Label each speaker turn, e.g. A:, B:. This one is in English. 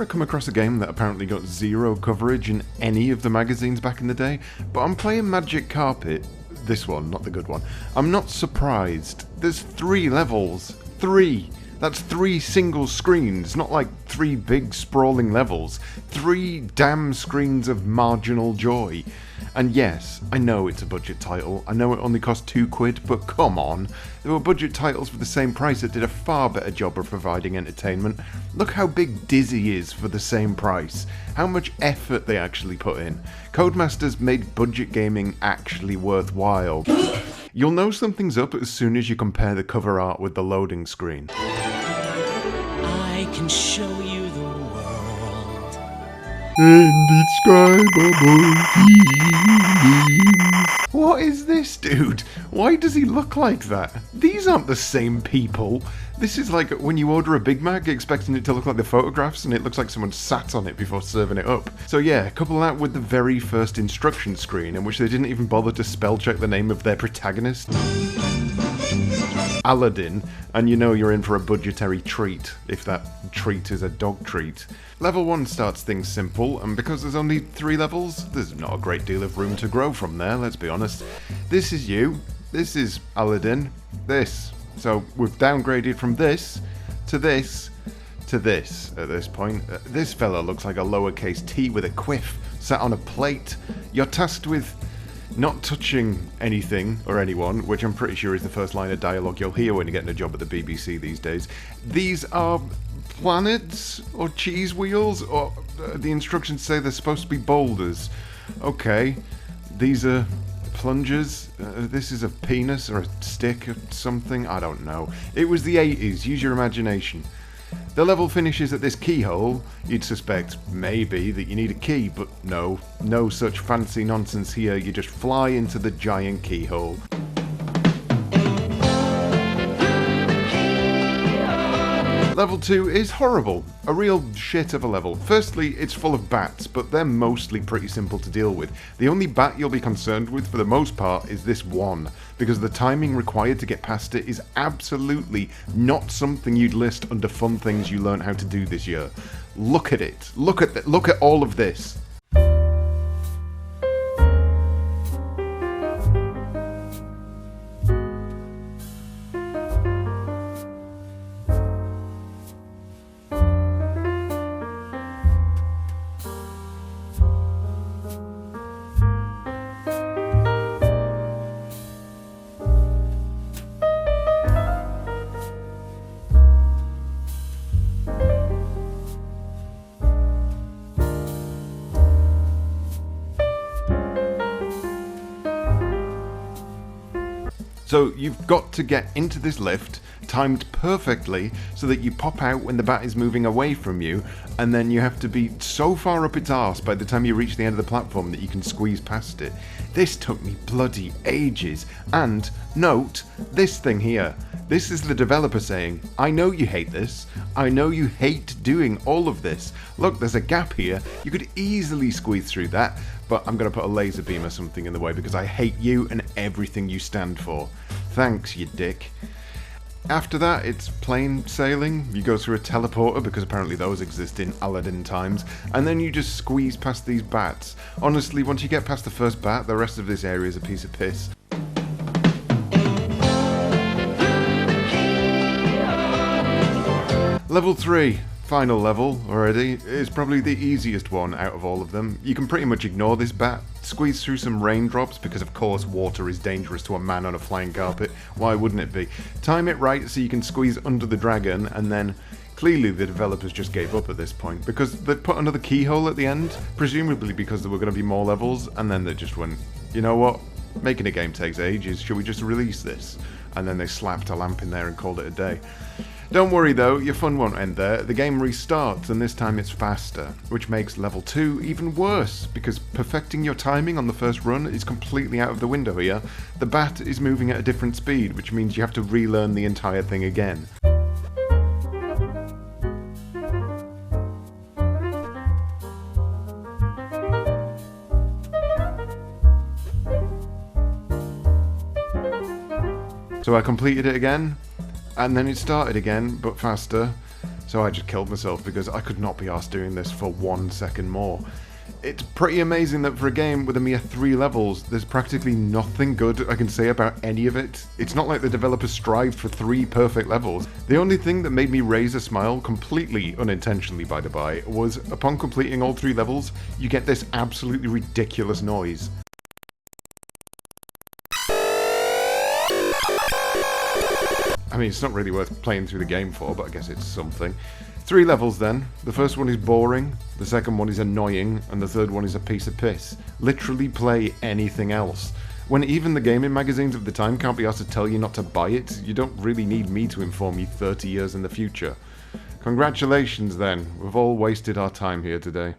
A: I come across a game that apparently got zero coverage in any of the magazines back in the day, but I'm playing Magic Carpet. This one, not the good one. I'm not surprised. There's 3 levels. 3! That's 3 single screens, not like 3 big sprawling levels. 3 damn screens of marginal joy. And yes, I know it's a budget title, I know it only cost £2, but come on. There were budget titles for the same price that did a far better job of providing entertainment. Look how big Dizzy is for the same price. How much effort they actually put in. Codemasters made budget gaming actually worthwhile. You'll know something's up as soon as you compare the cover art with the loading screen.
B: I can show you the world.
A: Indescribable feelings. What is this, dude? Why does he look like that? These aren't the same people. This is like when you order a Big Mac expecting it to look like the photographs and it looks like someone sat on it before serving it up. So yeah, couple that with the very first instruction screen in which they didn't even bother to spell check the name of their protagonist. Aladdin, and you know you're in for a budgetary treat, if that treat is a dog treat. Level 1 starts things simple, and because there's only 3 levels, there's not a great deal of room to grow from there, let's be honest. This is you, this is Aladdin, this. So we've downgraded from this to this to this at this point. This fella looks like a lowercase t with a quiff, sat on a plate. You're tasked with not touching anything or anyone, which I'm pretty sure is the first line of dialogue you'll hear when you're getting a job at the BBC these days. These are planets or cheese wheels, or the instructions say they're supposed to be boulders. Okay, these are plungers. This is a penis or a stick or something, I don't know. It was the 80s, use your imagination. The level finishes at this keyhole. You'd suspect, maybe, that you need a key, but no such fancy nonsense here. You just fly into the giant keyhole. Level 2 is horrible. A real shit of a level. Firstly, it's full of bats, but they're mostly pretty simple to deal with. The only bat you'll be concerned with for the most part is this one, because the timing required to get past it is absolutely not something you'd list under fun things you learned how to do this year. Look at it. Look at all of this. So you've got to get into this lift, timed perfectly, so that you pop out when the bat is moving away from you, and then you have to be so far up its arse by the time you reach the end of the platform that you can squeeze past it. This took me bloody ages, and note this thing here. This is the developer saying, I know you hate this, I know you hate doing all of this. Look, there's a gap here, you could easily squeeze through that, but I'm going to put a laser beam or something in the way because I hate you and everything you stand for. Thanks, you dick. After that, it's plain sailing. You go through a teleporter because apparently those exist in Aladdin times, and then you just squeeze past these bats. Honestly, once you get past the first bat, the rest of this area is a piece of piss. Level 3. Final level already, is probably the easiest one out of all of them. You can pretty much ignore this bat, squeeze through some raindrops because of course water is dangerous to a man on a flying carpet, why wouldn't it be? Time it right so you can squeeze under the dragon, and then clearly the developers just gave up at this point because they put another keyhole at the end, presumably because there were going to be more levels, and then they just went, you know what, making a game takes ages, should we just release this? And then they slapped a lamp in there and called it a day. Don't worry though, your fun won't end there. The game restarts and this time it's faster, which makes level 2 even worse, because perfecting your timing on the first run is completely out of the window here. The bat is moving at a different speed, which means you have to relearn the entire thing again. So I completed it again, and then it started again, but faster. so I just killed myself because I could not be arsed doing this for 1 second more. It's pretty amazing that for a game with a mere 3 levels, there's practically nothing good I can say about any of it. It's not like the developers strived for 3 perfect levels. The only thing that made me raise a smile, completely unintentionally by the by, was upon completing all 3 levels, you get this absolutely ridiculous noise. I mean, it's not really worth playing through the game for, but I guess it's something. 3 levels then. The first one is boring, the second one is annoying, and the third one is a piece of piss. Literally play anything else. When even the gaming magazines of the time can't be asked to tell you not to buy it, you don't really need me to inform you 30 years in the future. Congratulations then, we've all wasted our time here today.